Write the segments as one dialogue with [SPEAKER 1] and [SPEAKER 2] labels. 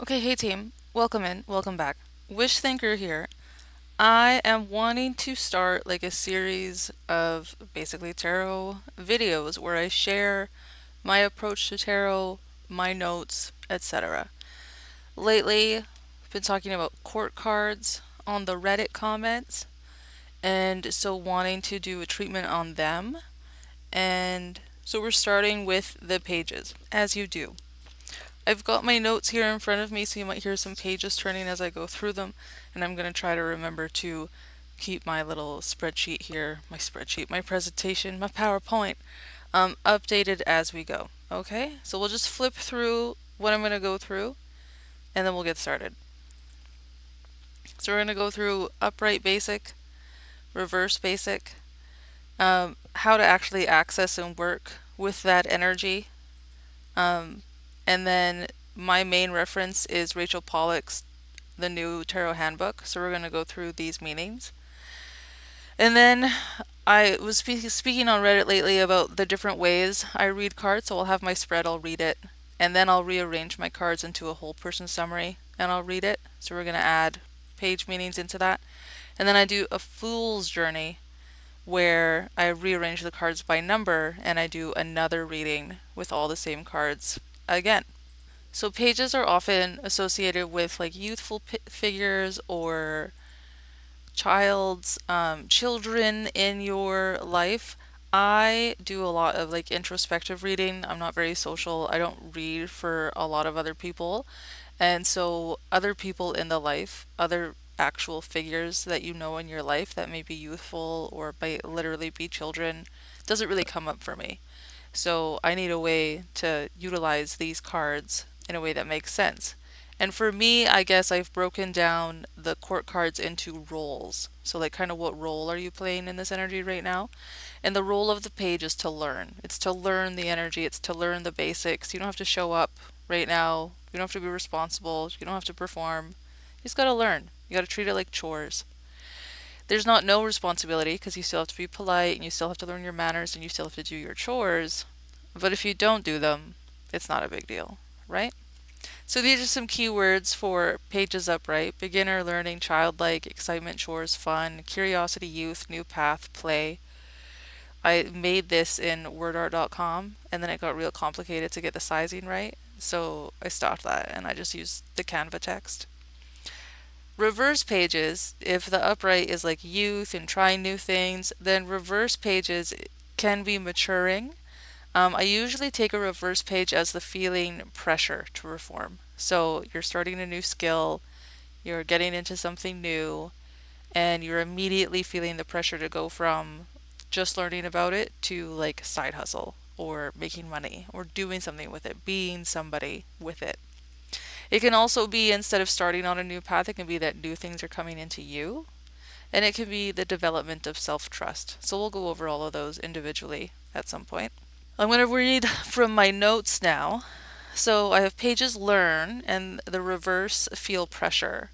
[SPEAKER 1] Okay, hey team. Welcome in, welcome back. Wish Thinker here. I am wanting to start like a series of basically tarot videos where I share my approach to tarot, my notes, etc. Lately, I've been talking about court cards on the Reddit comments, and so wanting to do a treatment on them. And so we're starting with the pages, as you do. I've got my notes here in front of me, so you might hear some pages turning as I go through them, and I'm going to try to remember to keep my little spreadsheet here, my presentation, my PowerPoint, updated as we go. Okay, so we'll just flip through what I'm going to go through, and then we'll get started. So we're going to go through upright basic, reverse basic, how to actually access and work with that energy, um, and then my main reference is Rachel Pollack's The New Tarot Handbook. So we're going to go through these meanings. And then I was speaking on Reddit lately about the different ways I read cards. So I'll have my spread, I'll read it, and then I'll rearrange my cards into a whole person summary and I'll read it. So we're going to add page meanings into that. And then I do a fool's journey where I rearrange the cards by number and I do another reading with all the same cards again. So pages are often associated with like youthful figures or children in your life. I do a lot of like introspective reading. I'm not very social. I don't read for a lot of other people. And so other people in the life, other actual figures that you know in your life that may be youthful or might literally be children doesn't really come up for me. So I need a way to utilize these cards in a way that makes sense. And for me, I guess I've broken down the court cards into roles. So, like, kind of what role are you playing in this energy right now? And the role of the page is to learn. It's to learn the energy, it's to learn the basics. You don't have to show up right now, you don't have to be responsible, you don't have to perform. You just gotta learn. You gotta treat it like chores. There's not no responsibility because you still have to be polite and you still have to learn your manners and you still have to do your chores. But if you don't do them, it's not a big deal, right? So these are some keywords for pages upright: beginner, learning, childlike, excitement, chores, fun, curiosity, youth, new path, play. I made this in wordart.com and then it got real complicated to get the sizing right. So I stopped that and I just used the Canva text. Reverse pages, if the upright is like youth and trying new things, then reverse pages can be maturing. I usually take a reverse page as the feeling pressure to reform. So you're starting a new skill, you're getting into something new, and you're immediately feeling the pressure to go from just learning about it to like side hustle or making money or doing something with it, being somebody with it. It can also be, instead of starting on a new path, it can be that new things are coming into you, and it can be the development of self trust. So we'll go over all of those individually at some point. I'm going to read from my notes now. So I have pages learn and the reverse feel pressure.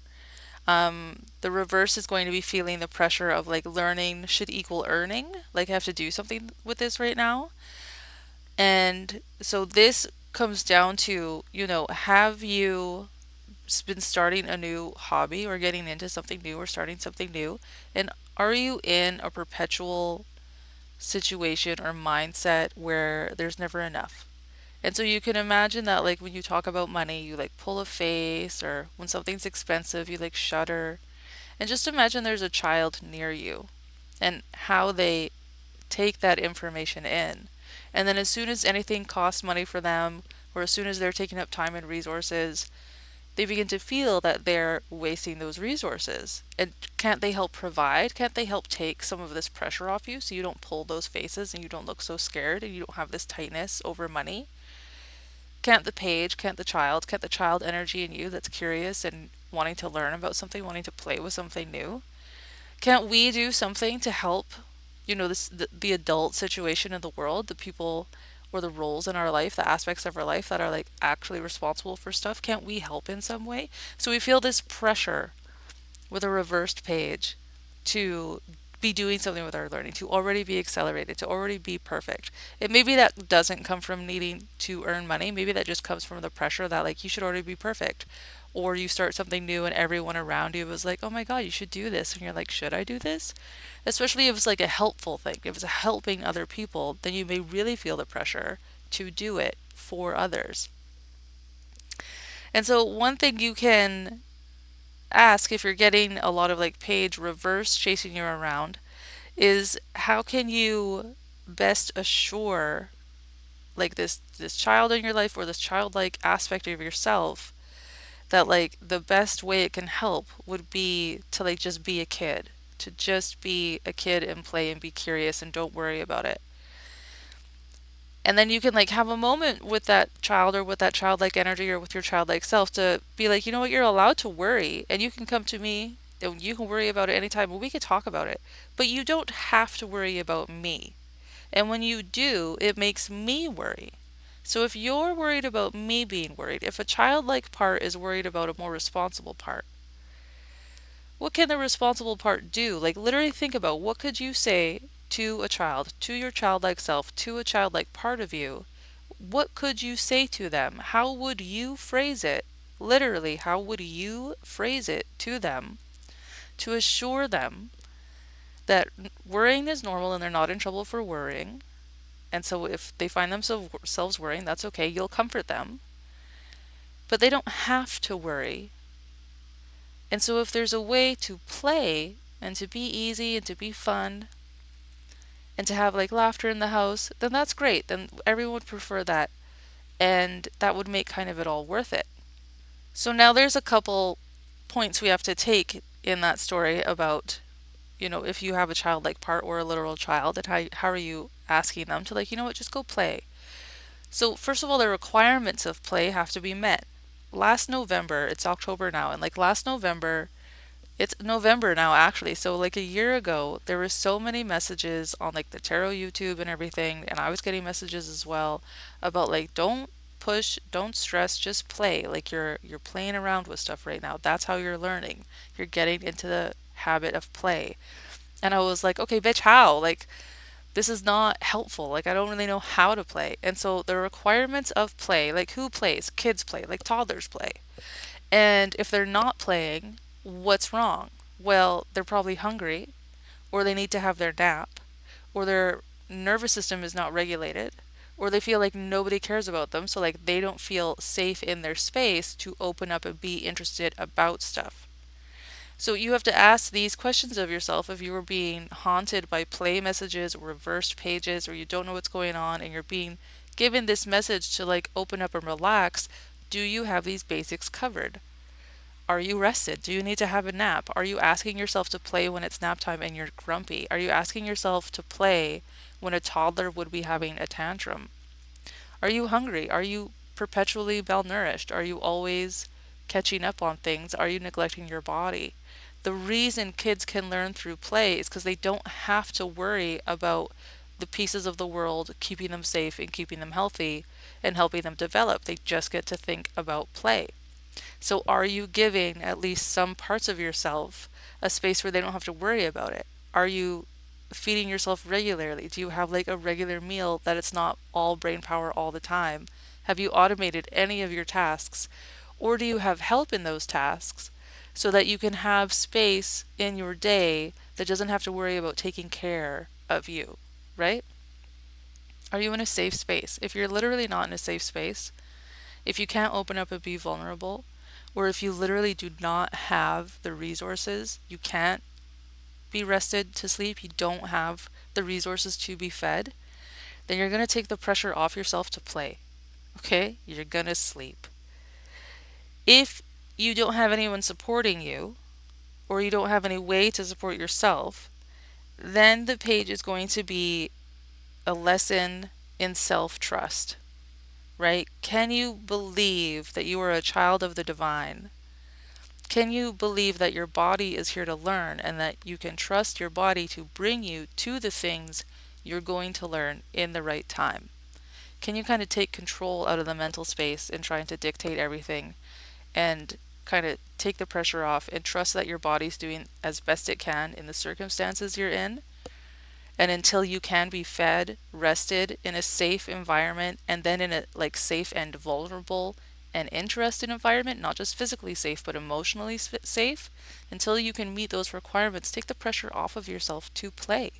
[SPEAKER 1] The reverse is going to be feeling the pressure of like learning should equal earning. Like I have to do something with this right now. And so this comes down to, have you been starting a new hobby or getting into something new or starting something new? And are you in a perpetual situation or mindset where there's never enough? And so you can imagine that like when you talk about money, you like pull a face, or when something's expensive, you like shudder. And just imagine there's a child near you and how they take that information in. And then as soon as anything costs money for them, or as soon as they're taking up time and resources, they begin to feel that they're wasting those resources. And can't they help provide? Can't they help take some of this pressure off you so you don't pull those faces and you don't look so scared and you don't have this tightness over money? Can't the child energy in you that's curious and wanting to learn about something, wanting to play with something new? Can't we do something to help, the adult situation in the world, the people or the roles in our life, the aspects of our life that are like actually responsible for stuff? Can't we help in some way? So we feel this pressure with a reversed page to be doing something with our learning, to already be accelerated, to already be perfect. And maybe that doesn't come from needing to earn money. Maybe that just comes from the pressure that like you should already be perfect. Or you start something new and everyone around you was like, "Oh my God, you should do this." And you're like, "Should I do this?" Especially if it's like a helpful thing. If it's helping other people, then you may really feel the pressure to do it for others. And so one thing you can ask if you're getting a lot of like page reverse chasing you around is how can you best assure like this child in your life or this childlike aspect of yourself that like the best way it can help would be to like just be a kid, to just be a kid and play and be curious and don't worry about it. And then you can like have a moment with that child or with that childlike energy or with your childlike self to be like, you know what, you're allowed to worry and you can come to me and you can worry about it anytime and we can talk about it. But you don't have to worry about me. And when you do, it makes me worry. So if you're worried about me being worried, if a childlike part is worried about a more responsible part, what can the responsible part do? Like literally think about what could you say to a child, to your childlike self, to a childlike part of you? What could you say to them? How would you phrase it? Literally, how would you phrase it to them to assure them that worrying is normal and they're not in trouble for worrying? And so if they find themselves worrying, that's okay. You'll comfort them. But they don't have to worry. And so if there's a way to play and to be easy and to be fun and to have like laughter in the house, then that's great. Then everyone would prefer that. And that would make kind of it all worth it. So now there's a couple points we have to take in that story about, if you have a childlike part or a literal child, and how are you asking them to like, you know what, just go play. So first of all, the requirements of play have to be met. Last November, it's October now, and like last November, it's November now actually. So like a year ago, there were so many messages on like the tarot YouTube and everything, and I was getting messages as well about like don't push, don't stress, just play. Like you're playing around with stuff right now. That's how you're learning. You're getting into the habit of play. And I was like, okay, bitch, how? Like this is not helpful. Like I don't really know how to play. And so the requirements of play, like who plays? Kids play, like toddlers play. And if they're not playing, what's wrong? Well, they're probably hungry, or they need to have their nap, or their nervous system is not regulated, or they feel like nobody cares about them, so like they don't feel safe in their space to open up and be interested about stuff. So you have to ask these questions of yourself if you are being haunted by play messages or reversed pages, or you don't know what's going on and you're being given this message to like open up and relax. Do you have these basics covered? Are you rested? Do you need to have a nap? Are you asking yourself to play when it's nap time and you're grumpy? Are you asking yourself to play when a toddler would be having a tantrum? Are you hungry? Are you perpetually malnourished? Are you always catching up on things? Are you neglecting your body? The reason kids can learn through play is because they don't have to worry about the pieces of the world keeping them safe and keeping them healthy and helping them develop. They just get to think about play. So are you giving at least some parts of yourself a space where they don't have to worry about it? Are you feeding yourself regularly? Do you have like a regular meal that it's not all brain power all the time? Have you automated any of your tasks? Or do you have help in those tasks so that you can have space in your day that doesn't have to worry about taking care of you, right? Are you in a safe space? If you're literally not in a safe space, if you can't open up and be vulnerable, or if you literally do not have the resources, you can't be rested to sleep, you don't have the resources to be fed, then you're going to take the pressure off yourself to play. Okay? You're going to sleep. If you don't have anyone supporting you, or you don't have any way to support yourself, then the page is going to be a lesson in self-trust, right? Can you believe that you are a child of the divine? Can you believe that your body is here to learn and that you can trust your body to bring you to the things you're going to learn in the right time? Can you kind of take control out of the mental space and trying to dictate everything and kind of take the pressure off and trust that your body's doing as best it can in the circumstances you're in. And until you can be fed, rested in a safe environment, and then in a like safe and vulnerable and interested environment, not just physically safe, but emotionally safe, until you can meet those requirements, take the pressure off of yourself to play.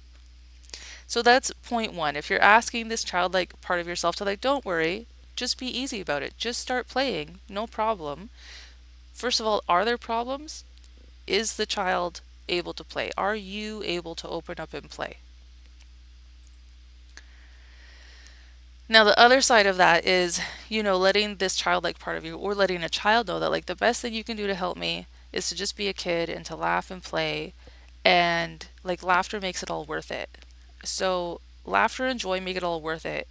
[SPEAKER 1] So that's point one. If you're asking this childlike part of yourself to like, don't worry, just be easy about it. Just start playing, no problem. First of all, are there problems? Is the child able to play? Are you able to open up and play? Now, the other side of that is, letting this childlike part of you, or letting a child know that, like, the best thing you can do to help me is to just be a kid and to laugh and play. And, like, laughter makes it all worth it. So, laughter and joy make it all worth it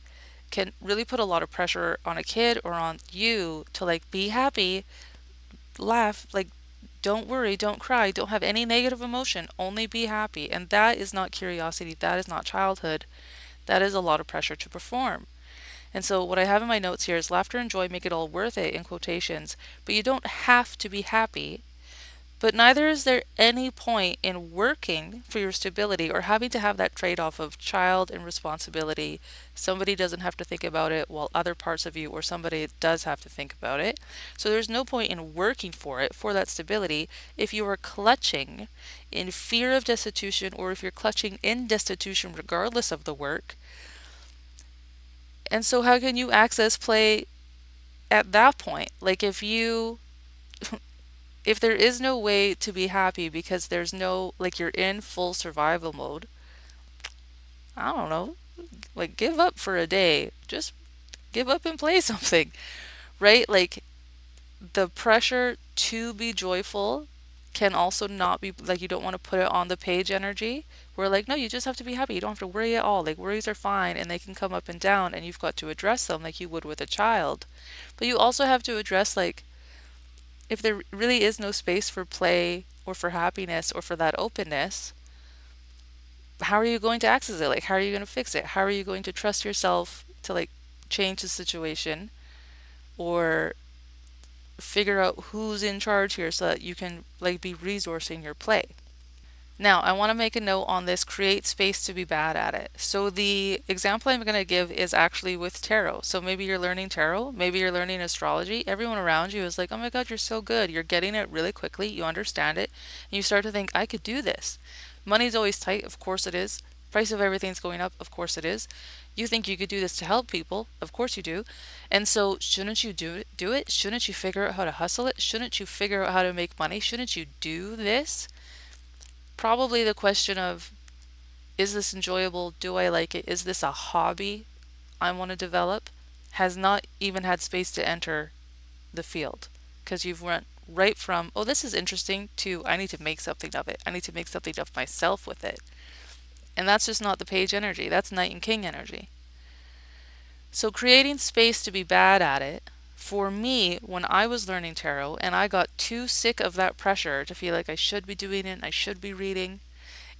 [SPEAKER 1] can really put a lot of pressure on a kid or on you to, like, be happy, laugh, like, don't worry, don't cry, don't have any negative emotion, only be happy. And that is not curiosity, that is not childhood. That is a lot of pressure to perform. And so what I have in my notes here is laughter and joy make it all worth it in quotations, but you don't have to be happy. But neither is there any point in working for your stability or having to have that trade-off of child and responsibility. Somebody doesn't have to think about it while other parts of you or somebody does have to think about it. So there's no point in working for it, for that stability, if you are clutching in fear of destitution or if you're clutching in destitution regardless of the work. And so how can you access play at that point? Like if there is no way to be happy because there's no, like, you're in full survival mode, I don't know, like, give up for a day. Just give up and play something, right? Like, the pressure to be joyful can also not be, like, you don't want to put it on the page energy. Where, like, no, you just have to be happy. You don't have to worry at all. Like, worries are fine and they can come up and down and you've got to address them like you would with a child. But you also have to address, like, if there really is no space for play or for happiness or for that openness, how are you going to access it? Like, how are you going to fix it? How are you going to trust yourself to, like, change the situation or figure out who's in charge here so that you can, like, be resourcing your play? Now, I want to make a note on this: create space to be bad at it. So the example I'm going to give is actually with tarot. So maybe you're learning tarot, maybe you're learning astrology. Everyone around you is like, oh my God, you're so good. You're getting it really quickly. You understand it. And you start to think, I could do this. Money's always tight. Of course it is. Price of everything's going up. Of course it is. You think you could do this to help people. Of course you do. And so shouldn't you do it? Shouldn't you figure out how to hustle it? Shouldn't you figure out how to make money? Shouldn't you do this? Probably the question of, is this enjoyable? Do I like it? Is this a hobby I want to develop? Has not even had space to enter the field, because you've went right from, oh, this is interesting, to, I need to make something of it. I need to make something of myself with it. And that's just not the page energy. That's Knight and King energy. So creating space to be bad at it, for me, when I was learning tarot and I got too sick of that pressure to feel like I should be doing it, I should be reading,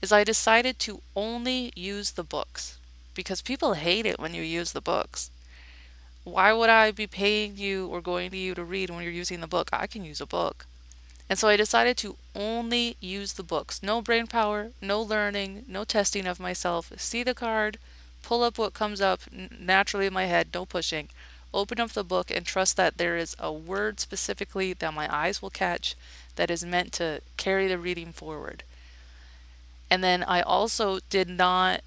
[SPEAKER 1] is I decided to only use the books, because people hate it when you use the books. Why would I be paying you or going to you to read when you're using the book? I can use a book. And so I decided to only use the books. No brain power, no learning, no testing of myself. See the card, pull up what comes up naturally in my head, no pushing. Open up the book and trust that there is a word specifically that my eyes will catch that is meant to carry the reading forward. And then I also did not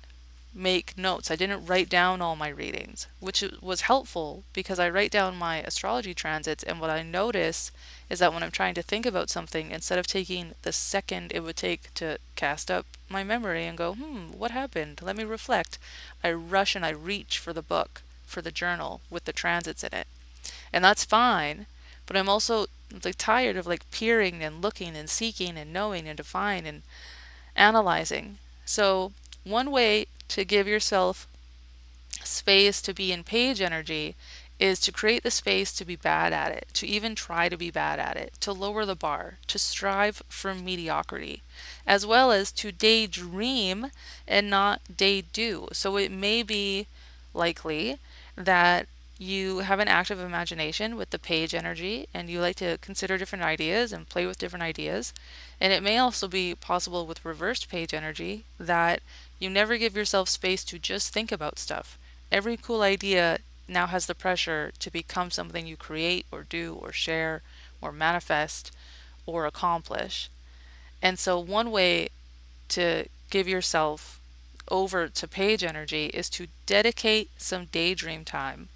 [SPEAKER 1] make notes. I didn't write down all my readings, which was helpful because I write down my astrology transits, and what I notice is that when I'm trying to think about something, instead of taking the second it would take to cast up my memory and go, what happened? Let me reflect, I rush and I reach for the book, for the journal with the transits in it. And that's fine, but I'm also, like, tired of, like, peering and looking and seeking and knowing and defining and analyzing. So one way to give yourself space to be in page energy is to create the space to be bad at it, to even try to be bad at it, to lower the bar, to strive for mediocrity, as well as to daydream and not day do. So it may be likely that You have an active imagination with the page energy, and you like to consider different ideas and play with different ideas. And it may also be possible with reversed page energy that you never give yourself space to just think about stuff. Every cool idea now has the pressure to become something you create or do or share or manifest or accomplish. And so, one way to give yourself over to page energy is to dedicate some daydream time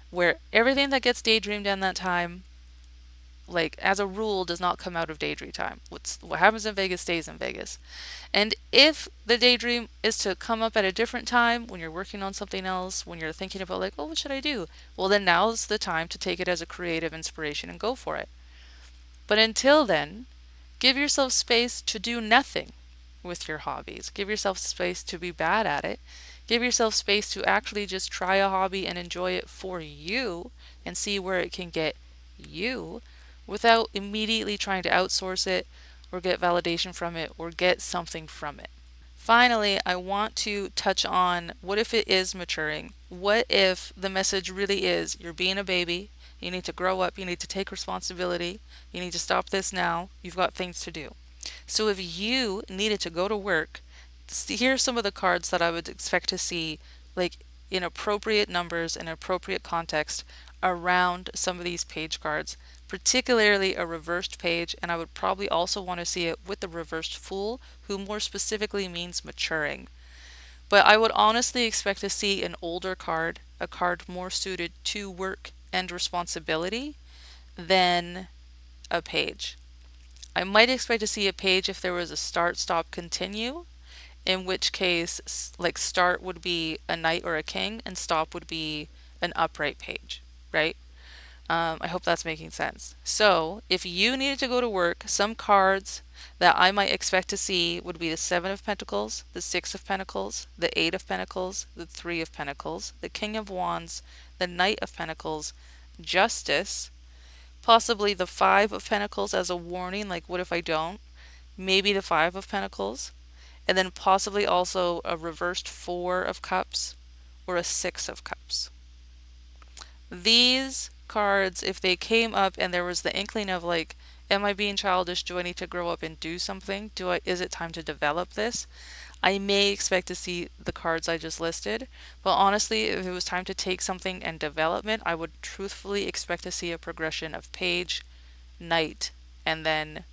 [SPEAKER 1] where everything that gets daydreamed in that time, like as a rule, does not come out of daydream time. What happens in Vegas stays in Vegas. And if the daydream is to come up at a different time, when you're working on something else, when you're thinking about like, oh, what should I do? Well, then now's the time to take it as a creative inspiration and go for it. But until then, give yourself space to do nothing with your hobbies. Give yourself space to be bad at it. Give yourself space to actually just try a hobby and enjoy it for you and see where it can get you without immediately trying to outsource it or get validation from it or get something from it. Finally, I want to touch on what if it is maturing? What if the message really is you're being a baby, you need to grow up, you need to take responsibility, you need to stop this now, you've got things to do. So if you needed to go to work, here's some of the cards that I would expect to see, like in appropriate numbers and appropriate context around some of these page cards, particularly a reversed page, and I would probably also want to see it with the reversed fool, who more specifically means maturing. But I would honestly expect to see an older card, a card more suited to work and responsibility than a page. I might expect to see a page if there was a start, stop, continue, in which case, like start would be a knight or a king, and stop would be an upright page, right? I hope that's making sense. So, if you needed to go to work, some cards that I might expect to see would be the Seven of Pentacles, the Six of Pentacles, the Eight of Pentacles, the Three of Pentacles, the King of Wands, the Knight of Pentacles, Justice, possibly the Five of Pentacles as a warning, like what if I don't? Maybe the Five of Pentacles, and then possibly also a reversed Four of Cups or a Six of Cups. These cards, if they came up and there was the inkling of like, am I being childish? Do I need to grow up and do something? Is it time to develop this? I may expect to see the cards I just listed, but honestly, if it was time to take something and development, I would truthfully expect to see a progression of page, knight, and then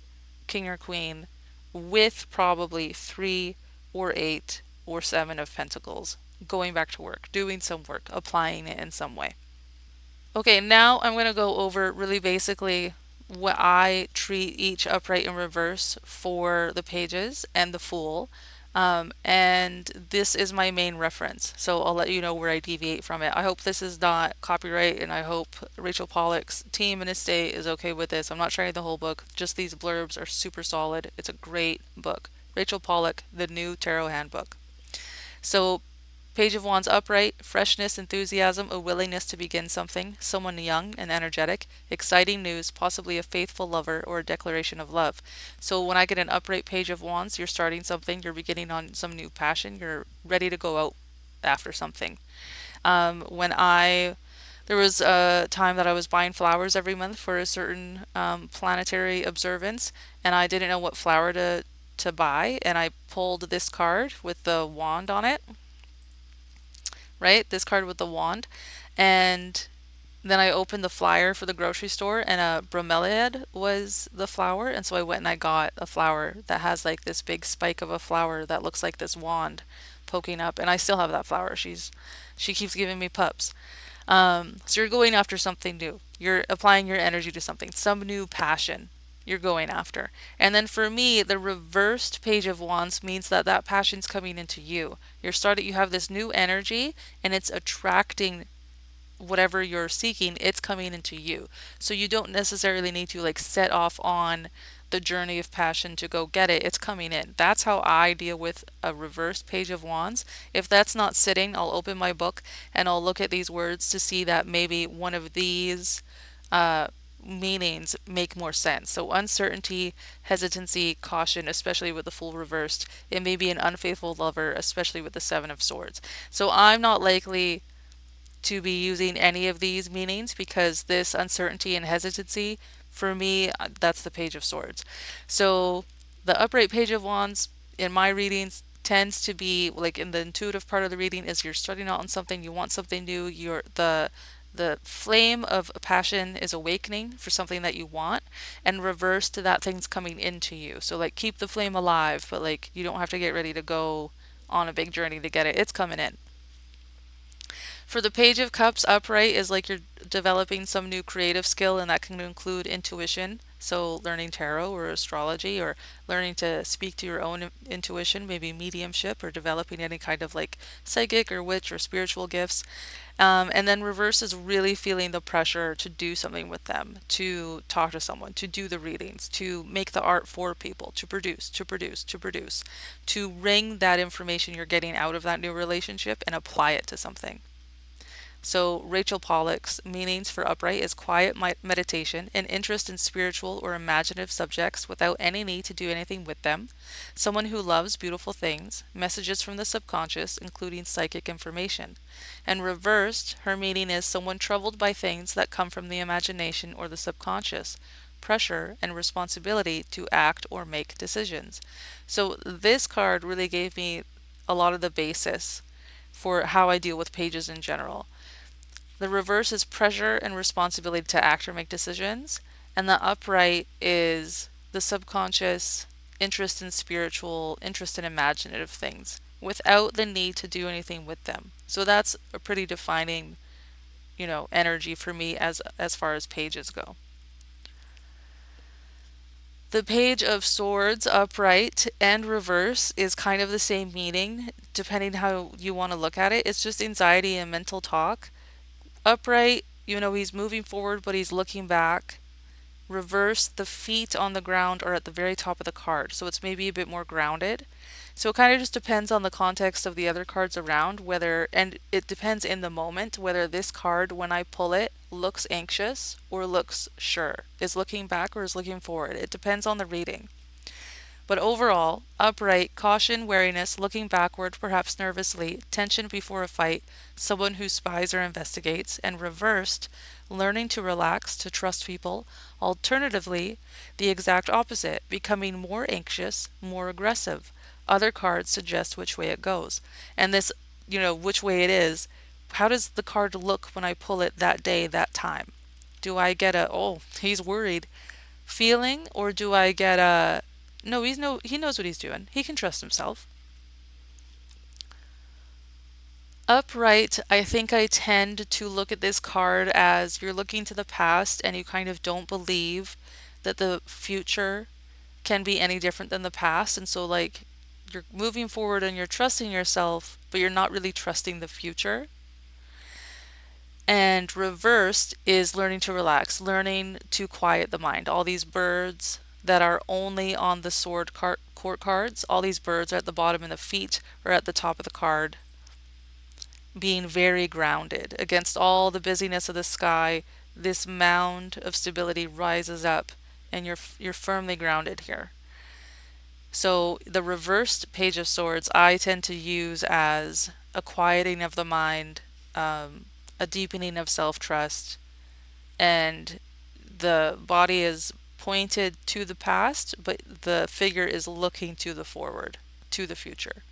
[SPEAKER 1] king or queen, with probably 3 or 8 or 7 of pentacles, going back to work, doing some work, applying it in some way. Okay, now I'm going to go over really basically what I treat each upright and reverse for the pages and the fool. And this is my main reference, so I'll let you know where I deviate from it. I hope this is not copyright, and I hope Rachel Pollack's team and estate is okay with this. I'm not sharing the whole book, just these blurbs are super solid. It's a great book. Rachel Pollack, The New Tarot Handbook. So, Page of Wands upright, freshness, enthusiasm, a willingness to begin something, someone young and energetic, exciting news, possibly a faithful lover or a declaration of love. So when I get an upright Page of Wands, you're starting something, you're beginning on some new passion, you're ready to go out after something. There was a time that I was buying flowers every month for a certain planetary observance, and I didn't know what flower to buy, and I pulled this card with the wand on it, right? This card with the wand. And then I opened the flyer for the grocery store, and a bromeliad was the flower. And so I went and I got a flower that has like this big spike of a flower that looks like this wand poking up. And I still have that flower. She keeps giving me pups. So you're going after something new. You're applying your energy to something, some new passion you're going after. And then for me, the reversed Page of Wands means that that passion's coming into you. You have this new energy, and it's attracting whatever you're seeking, it's coming into you. So you don't necessarily need to like set off on the journey of passion to go get it. It's coming in. That's how I deal with a reversed Page of Wands. If that's not sitting, I'll open my book and I'll look at these words to see that maybe one of these meanings make more sense. So uncertainty, hesitancy, caution, especially with the Fool reversed. It may be an unfaithful lover, especially with the Seven of Swords. So I'm not likely to be using any of these meanings, because this uncertainty and hesitancy, for me, that's the Page of Swords. So the upright Page of Wands in my readings tends to be like in the intuitive part of the reading is you're starting out on something, you want something new, you're the flame of passion is awakening for something that you want, and reverse to that thing's coming into you. So like keep the flame alive, but like you don't have to get ready to go on a big journey to get it. It's coming in. For the Page of Cups, upright is like you're developing some new creative skill, and that can include intuition. So, learning tarot or astrology, or learning to speak to your own intuition, maybe mediumship, or developing any kind of like psychic or witch or spiritual gifts. And then reverse is really feeling the pressure to do something with them, to talk to someone, to do the readings, to make the art for people, to produce, to produce, to produce, to wring that information you're getting out of that new relationship and apply it to something. So, Rachel Pollack's meanings for upright is quiet meditation, an interest in spiritual or imaginative subjects without any need to do anything with them, someone who loves beautiful things, messages from the subconscious, including psychic information. And reversed, her meaning is someone troubled by things that come from the imagination or the subconscious, pressure and responsibility to act or make decisions. So, this card really gave me a lot of the basis for how I deal with pages in general. The reverse is pressure and responsibility to act or make decisions. And the upright is the subconscious interest in spiritual, interest in imaginative things without the need to do anything with them. So that's a pretty defining, energy for me as far as pages go. The Page of Swords, upright and reverse, is kind of the same meaning, depending how you want to look at it. It's just anxiety and mental talk. Upright, he's moving forward, but he's looking back. Reverse, the feet on the ground are at the very top of the card, so it's maybe a bit more grounded. So it kind of just depends on the context of the other cards around, and it depends in the moment whether this card, when I pull it, looks anxious or looks sure, is looking back or is looking forward. It depends on the reading. But overall, upright, caution, wariness, looking backward, perhaps nervously, tension before a fight, someone who spies or investigates, and reversed, learning to relax, to trust people. Alternatively, the exact opposite, becoming more anxious, more aggressive. Other cards suggest which way it goes. And this, which way it is, how does the card look when I pull it that day, that time? Do I get oh, he's worried feeling, or do I get no, he knows what he's doing. He can trust himself. Upright, I think I tend to look at this card as you're looking to the past and you kind of don't believe that the future can be any different than the past. And so, like, you're moving forward and you're trusting yourself, but you're not really trusting the future. And reversed is learning to relax, learning to quiet the mind. All these birds that are only on the court cards, all these birds are at the bottom and the feet are at the top of the card, being very grounded. Against all the busyness of the sky, this mound of stability rises up and you're firmly grounded here. So the reversed Page of Swords I tend to use as a quieting of the mind, a deepening of self-trust, and the body is pointed to the past, but the figure is looking to the forward, to the future.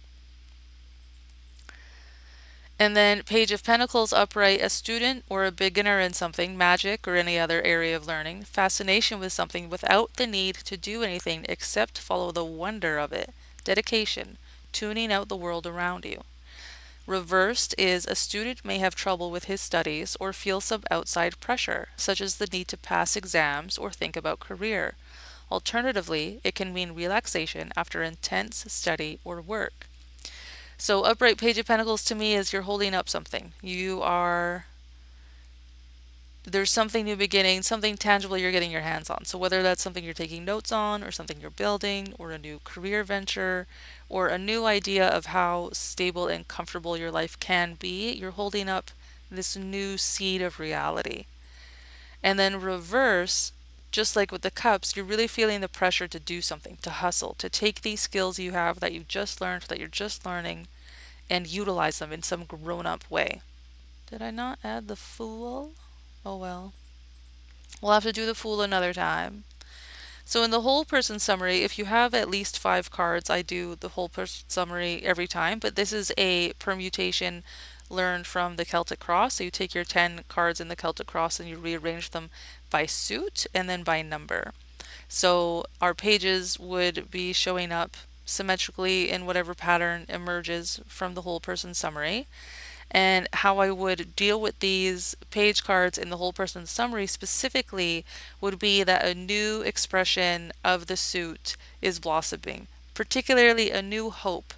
[SPEAKER 1] And then Page of Pentacles upright, a student or a beginner in something, magic or any other area of learning, fascination with something without the need to do anything except follow the wonder of it, dedication, tuning out the world around you. Reversed is a student may have trouble with his studies or feel some outside pressure, such as the need to pass exams or think about career. Alternatively, it can mean relaxation after intense study or work. So upright Page of Pentacles to me is you're holding up something. There's something new beginning, something tangible you're getting your hands on. So whether that's something you're taking notes on, or something you're building, or a new career venture, or a new idea of how stable and comfortable your life can be, you're holding up this new seed of reality. And then reverse, just like with the cups, you're really feeling the pressure to do something, to hustle, to take these skills you have that you've just learned, that you're just learning, and utilize them in some grown-up way. Did I not add the Fool? Oh well. We'll have to do the Fool another time. So in the whole person summary, if you have at least 5 cards, I do the whole person summary every time, but this is a permutation learned from the Celtic Cross. So you take your 10 cards in the Celtic Cross and you rearrange them by suit and then by number. So our pages would be showing up symmetrically in whatever pattern emerges from the whole person summary. And how I would deal with these page cards in the whole person summary specifically would be that a new expression of the suit is blossoming, particularly a new hope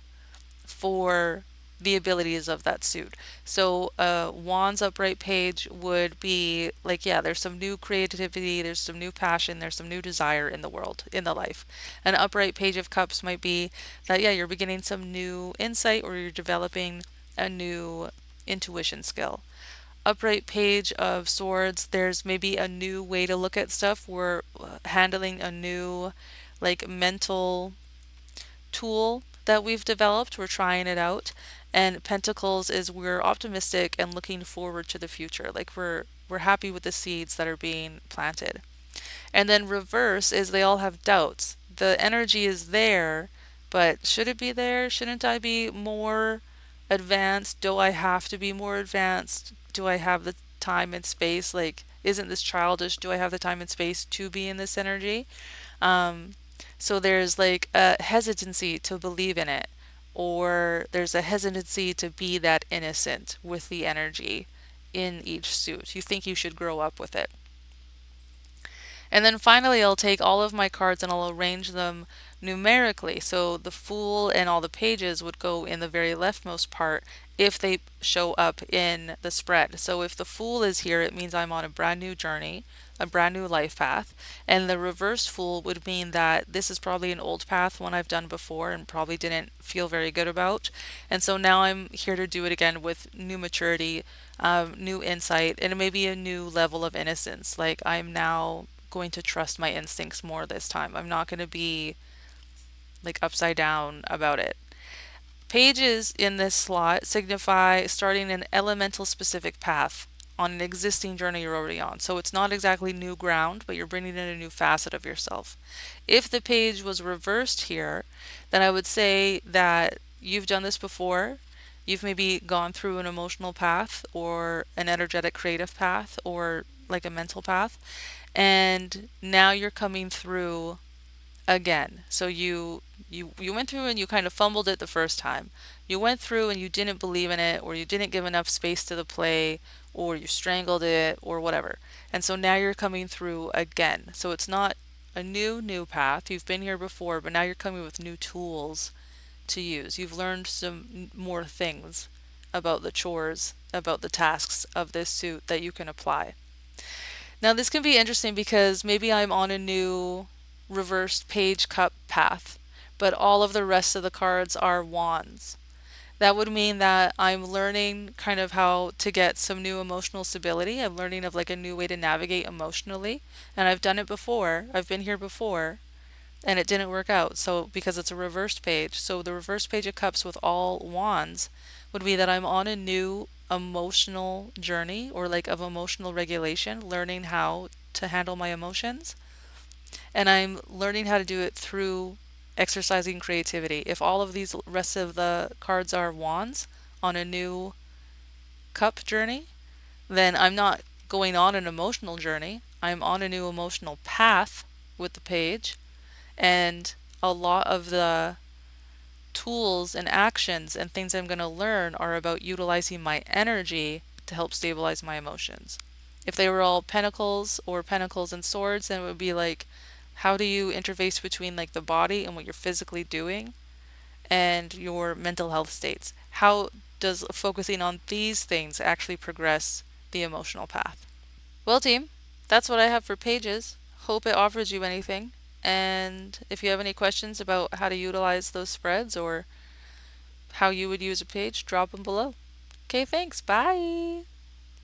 [SPEAKER 1] for the abilities of that suit. So Wands upright page would be like, yeah, there's some new creativity, there's some new passion, there's some new desire in the world, in the life. An upright page of cups might be that, yeah, you're beginning some new insight or you're developing a new intuition skill. Upright page of swords, there's maybe a new way to look at stuff. We're handling a new like mental tool that we've developed. We're trying it out. And Pentacles is we're optimistic and looking forward to the future. Like we're happy with the seeds that are being planted. And then reverse is they all have doubts. The energy is there, but should it be there? Shouldn't I be more advanced? Do I have to be more advanced? Do I have the time and space? Like, isn't this childish? Do I have the time and space to be in this energy? Um, so there's like a hesitancy to believe in it, or there's a hesitancy to be that innocent with the energy in each suit. You think you should grow up with it. And then finally, I'll take all of my cards and I'll arrange them numerically. So the Fool and all the pages would go in the very leftmost part if they show up in the spread. So if the Fool is here, it means I'm on a brand new journey, a brand new life path. And the reverse Fool would mean that this is probably an old path, one I've done before and probably didn't feel very good about. And so now I'm here to do it again with new maturity, new insight, and maybe a new level of innocence. Like I'm now going to trust my instincts more this time. I'm not going to be like upside down about it. Pages in this slot signify starting an elemental specific path on an existing journey you're already on. So it's not exactly new ground, but you're bringing in a new facet of yourself. If the page was reversed here, then I would say that you've done this before. You've maybe gone through an emotional path or an energetic creative path or like a mental path, and now you're coming through again. So you went through and you kind of fumbled it the first time. You went through and you didn't believe in it, or you didn't give enough space to the play, or you strangled it or whatever. And so now you're coming through again. So it's not a new path. You've been here before, but now you're coming with new tools to use. You've learned some more things about the chores, about the tasks of this suit that you can apply. Now, this can be interesting because maybe I'm on a new reversed page cup path, but all of the rest of the cards are wands. That would mean that I'm learning kind of how to get some new emotional stability. I'm learning of like a new way to navigate emotionally. And I've done it before. I've been here before and it didn't work out. So because it's a reversed page. So the reversed page of cups with all wands would be that I'm on a new emotional journey or like of emotional regulation, learning how to handle my emotions. And I'm learning how to do it through exercising creativity. If all of these rest of the cards are wands on a new cup journey, then I'm not going on an emotional journey. I'm on a new emotional path with the page. And a lot of the tools and actions and things I'm going to learn are about utilizing my energy to help stabilize my emotions. If they were all pentacles or pentacles and swords, then it would be like, how do you interface between like the body and what you're physically doing and your mental health states? How does focusing on these things actually progress the emotional path? Well, team, that's what I have for pages. Hope it offers you anything. And if you have any questions about how to utilize those spreads or how you would use a page, drop them below. Okay, thanks. Bye.